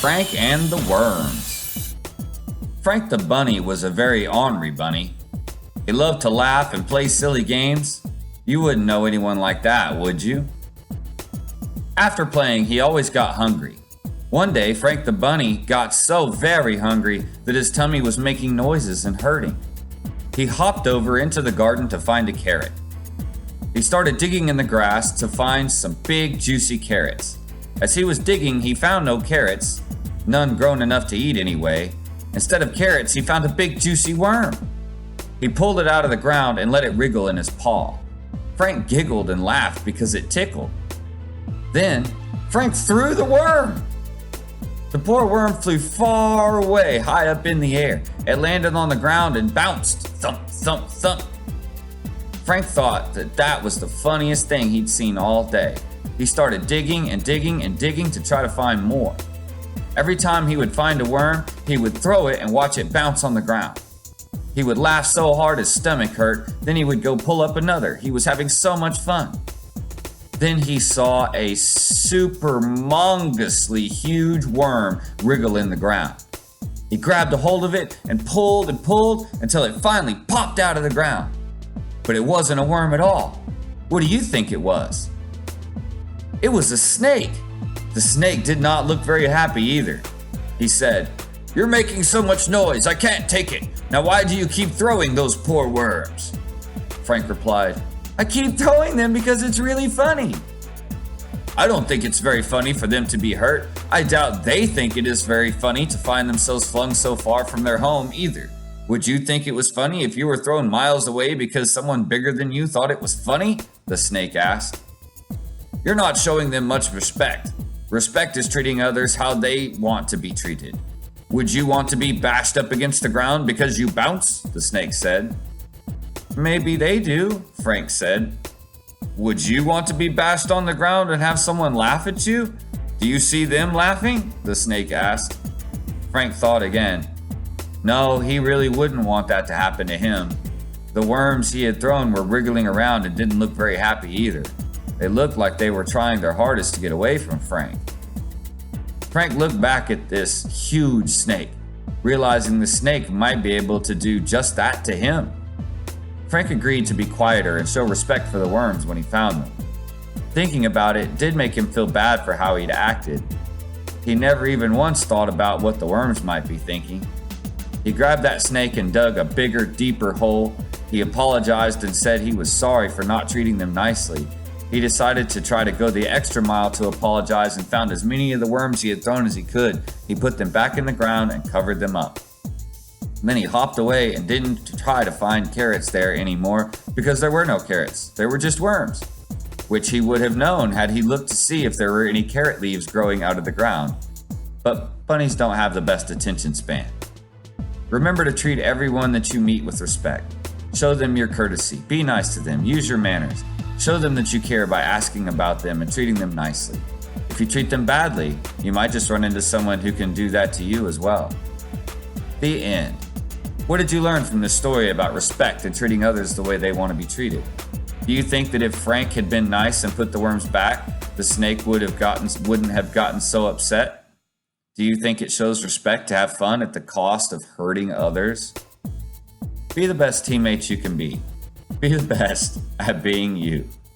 Frank and the Worms. Frank the Bunny was a very ornery bunny. He loved to laugh and play silly games. You wouldn't know anyone like that, would you? After playing, he always got hungry. One day, Frank the Bunny got so very hungry that his tummy was making noises and hurting. He hopped over into the garden to find a carrot. He started digging in the grass to find some big, juicy carrots. As he was digging, he found no carrots, none grown enough to eat anyway. Instead of carrots, he found a big, juicy worm. He pulled it out of the ground and let it wriggle in his paw. Frank giggled and laughed because it tickled. Then, Frank threw the worm. The poor worm flew far away, high up in the air. It landed on the ground and bounced, thump, thump, thump. Frank thought that was the funniest thing he'd seen all day. He started digging and digging and digging to try to find more. Every time he would find a worm, he would throw it and watch it bounce on the ground. He would laugh so hard his stomach hurt, then he would go pull up another. He was having so much fun. Then he saw a super-mongously huge worm wriggle in the ground. He grabbed a hold of it and pulled until it finally popped out of the ground. But it wasn't a worm at all. What do you think it was? It was a snake. The snake did not look very happy either. He said, "You're making so much noise, I can't take it. Now why do you keep throwing those poor worms?" Frank replied, "I keep throwing them because it's really funny." "I don't think it's very funny for them to be hurt. I doubt they think it is very funny to find themselves flung so far from their home either. Would you think it was funny if you were thrown miles away because someone bigger than you thought it was funny?" the snake asked. "You're not showing them much respect. Respect is treating others how they want to be treated. Would you want to be bashed up against the ground because you bounce?" the snake said. "Maybe they do," Frank said. "Would you want to be bashed on the ground and have someone laugh at you? Do you see them laughing?" the snake asked. Frank thought again. No, he really wouldn't want that to happen to him. The worms he had thrown were wriggling around and didn't look very happy either. They looked like they were trying their hardest to get away from Frank. Frank looked back at this huge snake, realizing the snake might be able to do just that to him. Frank agreed to be quieter and show respect for the worms when he found them. Thinking about it did make him feel bad for how he'd acted. He never even once thought about what the worms might be thinking. He grabbed that snake and dug a bigger, deeper hole. He apologized and said he was sorry for not treating them nicely. He decided to try to go the extra mile to apologize and found as many of the worms he had thrown as he could. He put them back in the ground and covered them up. Then he hopped away and didn't try to find carrots there anymore because there were no carrots. There were just worms, which he would have known had he looked to see if there were any carrot leaves growing out of the ground. But bunnies don't have the best attention span. Remember to treat everyone that you meet with respect. Show them your courtesy. Be nice to them. Use your manners. Show them that you care by asking about them and treating them nicely. If you treat them badly, you might just run into someone who can do that to you as well. The end. What did you learn from this story about respect and treating others the way they want to be treated? Do you think that if Frank had been nice and put the worms back, the snake wouldn't have gotten so upset? Do you think it shows respect to have fun at the cost of hurting others? Be the best teammates you can be. Be the best at being you.